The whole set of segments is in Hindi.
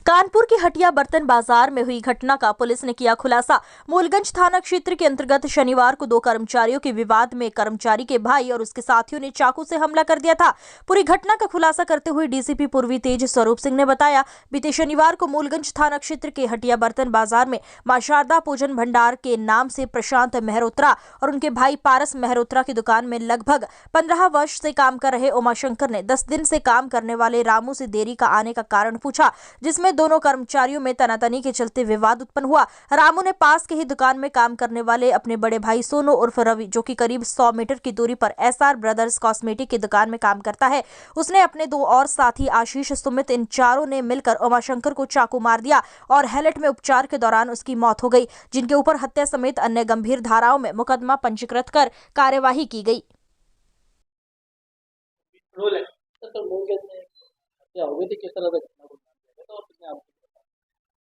कानपुर की हटिया बर्तन बाजार में हुई घटना का पुलिस ने किया खुलासा। मूलगंज थाना क्षेत्र के अंतर्गत शनिवार को दो कर्मचारियों के विवाद में कर्मचारी के भाई और उसके साथियों ने चाकू से हमला कर दिया था। पूरी घटना का खुलासा करते हुए डीसीपी पूर्वी तेज स्वरूप सिंह ने बताया, बीते शनिवार को मूलगंज थाना क्षेत्र के हटिया बर्तन बाजार में मां शारदा भोजन भंडार के नाम से प्रशांत मेहरोत्रा और उनके भाई पारस मेहरोत्रा की दुकान में लगभग 15 वर्ष से काम कर रहे उमाशंकर ने 10 दिन से काम करने वाले रामू से देरी का आने का कारण पूछा, जिसमें दोनों कर्मचारियों में तनातनी के चलते विवाद उत्पन्न हुआ। रामू ने पास के ही दुकान में काम करने वाले अपने बड़े भाई सोनू उर्फ रवि, जो कि करीब 100 मीटर की दूरी पर एसआर ब्रदर्स कॉस्मेटिक की दुकान में काम करता है, उसने अपने दो और साथी आशीष, सुमित, इन चारों ने मिलकर उमाशंकर को चाकू मार दिया और हैलट में उपचार के दौरान उसकी मौत हो गई, जिनके ऊपर हत्या समेत अन्य गंभीर धाराओं में मुकदमा पंजीकृत कर कार्यवाही की गई।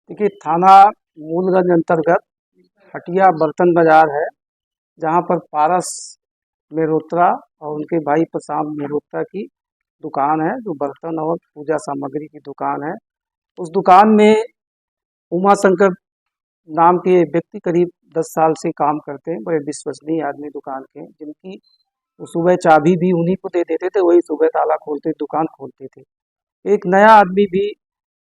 देखिए, थाना मूलगंज अंतर्गत हटिया बर्तन बाजार है, जहाँ पर पारस मेहरोत्रा और उनके भाई प्रशांत मेहरोत्रा की दुकान है, जो बर्तन और पूजा सामग्री की दुकान है। उस दुकान में उमाशंकर नाम के व्यक्ति करीब 10 साल से काम करते हैं। बड़े विश्वसनीय आदमी दुकान के, जिनकी वो सुबह चाबी भी उन्हीं को दे देते थे, वही सुबह ताला खोलते दुकान खोलते थे। एक नया आदमी भी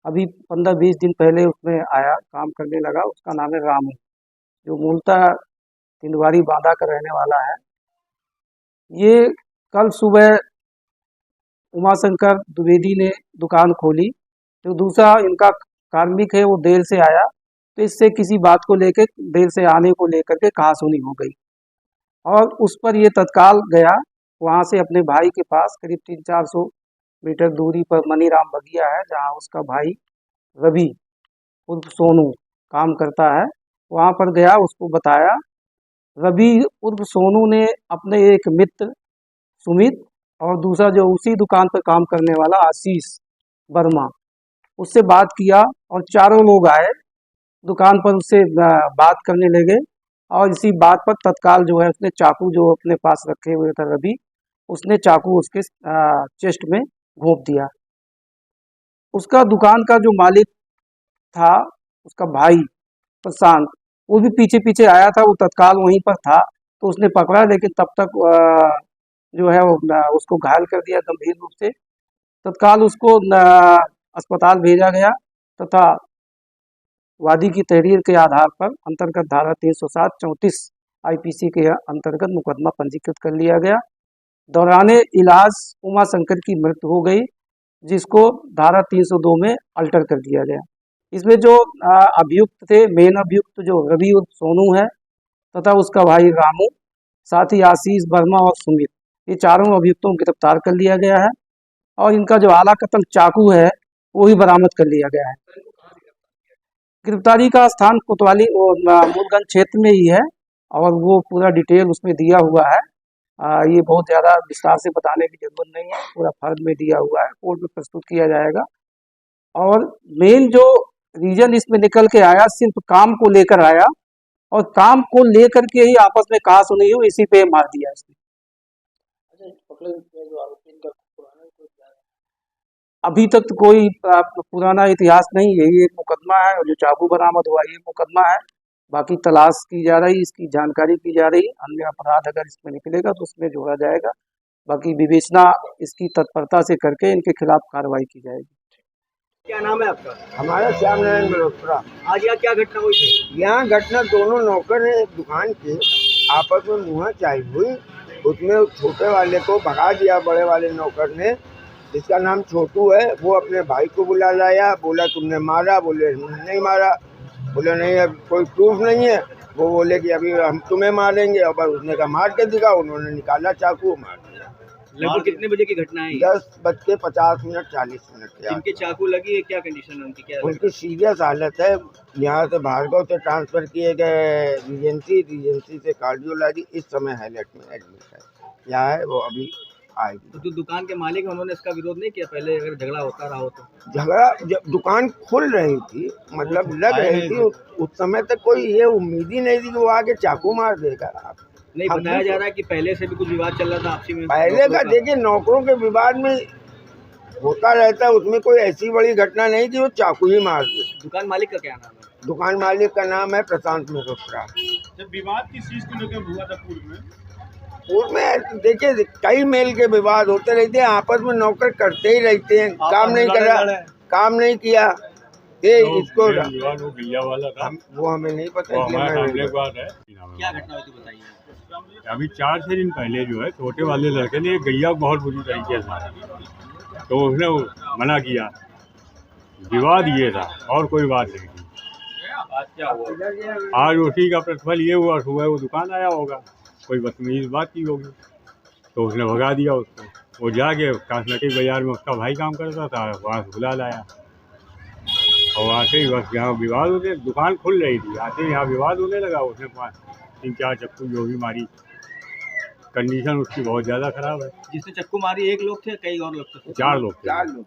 अभी 15-20 दिन पहले उसमें आया, काम करने लगा। उसका नाम है रामू, जो मूलतः तिंदवारी बांदा का रहने वाला है। ये कल सुबह उमाशंकर द्विवेदी ने दुकान खोली, जो दूसरा इनका कार्मिक है वो देर से आया, तो इससे किसी बात को लेकर, देर से आने को लेकर के कहासुनी हो गई और उस पर ये तत्काल गया वहाँ से अपने भाई के पास, करीब 300-400 मीटर दूरी पर मनीराम बगिया है, जहाँ उसका भाई रवि उर्फ सोनू काम करता है। वहाँ पर गया, उसको बताया। रवि उर्फ सोनू ने अपने एक मित्र सुमित और दूसरा जो उसी दुकान पर काम करने वाला आशीष वर्मा, उससे बात किया और चारों लोग आए दुकान पर, उससे बात करने लगे और इसी बात पर तत्काल जो है उसने चाकू जो अपने पास रखे हुए था रवि, उसने चाकू उसके चेस्ट में घोंप दिया। उसका दुकान का जो मालिक था, उसका भाई प्रशांत, वो भी पीछे पीछे आया था, वो तत्काल वहीं पर था, तो उसने पकड़ा, लेकिन तब तक जो है वो उसको घायल कर दिया गंभीर रूप से। तत्काल उसको अस्पताल भेजा गया तथा वादी की तहरीर के आधार पर अंतर्गत धारा 307-34 आईपीसी के अंतर्गत मुकदमा पंजीकृत कर लिया गया। दौराने इलाज उमाशंकर की मृत्यु हो गई, जिसको धारा 302 में अल्टर कर दिया गया। इसमें जो अभियुक्त थे, मेन अभियुक्त जो रवि उर्फ सोनू है तथा उसका भाई रामू, साथ ही आशीष वर्मा और सुमित, ये चारों अभियुक्तों को गिरफ्तार कर लिया गया है और इनका जो आला कतल चाकू है वो भी बरामद कर लिया गया है। गिरफ्तारी का स्थान कोतवाली और मूलगंज क्षेत्र में ही है और वो पूरा डिटेल उसमें दिया हुआ है। ये बहुत ज़्यादा विस्तार से बताने की जरूरत नहीं है, पूरा फर्द में दिया हुआ है, कोर्ट में प्रस्तुत किया जाएगा। और मेन जो रीजन इसमें निकल के आया, सिर्फ काम को लेकर आया और काम को लेकर के ही आपस में कहासुनी हुई, इसी पे मार दिया इसने। अभी तक तो कोई पुराना इतिहास नहीं है, ये एक मुकदमा है और जो चाकू बरामद हुआ ये मुकदमा है। बाकी तलाश की जा रही, इसकी जानकारी की जा रही, अन्य अपराध अगर इसमें निकलेगा तो उसमें जोड़ा जाएगा। बाकी विवेचना इसकी तत्परता से करके इनके खिलाफ कार्रवाई की जाएगी। क्या नाम है आपका? हमारा श्याम नारायण मल्होत्रा। आज यहाँ क्या घटना हुई थी? यहाँ घटना, दोनों नौकर हैं दुकान के, आपस में मुहाचाई हुई। उसमें छोटे वाले को भगा दिया बड़े वाले नौकर ने, जिसका नाम छोटू है। वो अपने भाई को बुला लाया, बोला तुमने मारा, बोले नहीं मारा, बोले नहीं अब कोई प्रूफ नहीं है। वो बोले कि अभी हम तुम्हें मारेंगे, और बस उसने कहा मार के दिखा। उन्होंने निकाला चाकू, मार दिया। लगभग कितने बजे की घटना है? 10:50 40 मिनट। जिनके चाकू लगी है क्या कंडीशन है उनकी? क्या उनकी सीरियस हालत है। यहाँ से भार्गव से ट्रांसफर किए गए रीजेंसी से कार्डियोलॉजी, इस समय हैलट में एडमिट है। यहाँ है, वो अभी आएगी। तो जो दुकान के मालिक है उन्होंने इसका विरोध नहीं किया पहले, अगर झगड़ा होता रहा हो तो? झगड़ा जब दुकान खुल रही थी, मतलब लग रही थी, उस समय तक कोई ये उम्मीद ही नहीं थी कि वो आगे चाकू मार देगा। आप नहीं, बताया जा रहा है कि पहले से भी कुछ विवाद चल रहा था आपसी में। पहले का देखिए, नौकरों के विवाद में होता रहता है, उसमें कोई ऐसी बड़ी घटना नहीं कि वो चाकू ही मार दे। दुकान मालिक का क्या नाम है? दुकान मालिक का नाम है प्रशांत मेहरोत्रा। जब विवाद किस चीज को लेकर हुआ था पूर्व में? पूर्व में देखिए कई मेल के विवाद होते रहते हैं, आपस में नौकर करते ही रहते हैं, काम नहीं कर रहा, काम नहीं किया ये इसको विवाद वो गैया वाला था, वो हमें नहीं पता वो इसलिए हमारे मैं- सामने की बात है। क्या घटना हुई थी बताइए। अभी 4-6 दिन पहले जो है छोटे वाले लड़के ने एक गैया को बहुत बुरी तरीके से मारा, तो उसने मना किया। विवाद ये था और कोई बात नहीं थी। आज क्या हुआ? आज उसी का प्रतिफल ये हुआ, सुबह वो दुकान आया होगा, कोई बदतमीज बात की होगी, तो उसने भगा दिया उसको। वो जाके कासमेटिक बाजार में उसका भाई काम करता था, वहाँ से बुला लाया और आते ही बस यहाँ विवाद होने, दुकान खुल रही थी, आते ही यहाँ विवाद होने लगा। उसने 3-4 चप्पू जो भी मारी, कंडीशन उसकी बहुत ज़्यादा ख़राब है। जिसने चक्कू मारी एक लोग थे, कई और लोग थे? 4 लोग थे। 4 लोग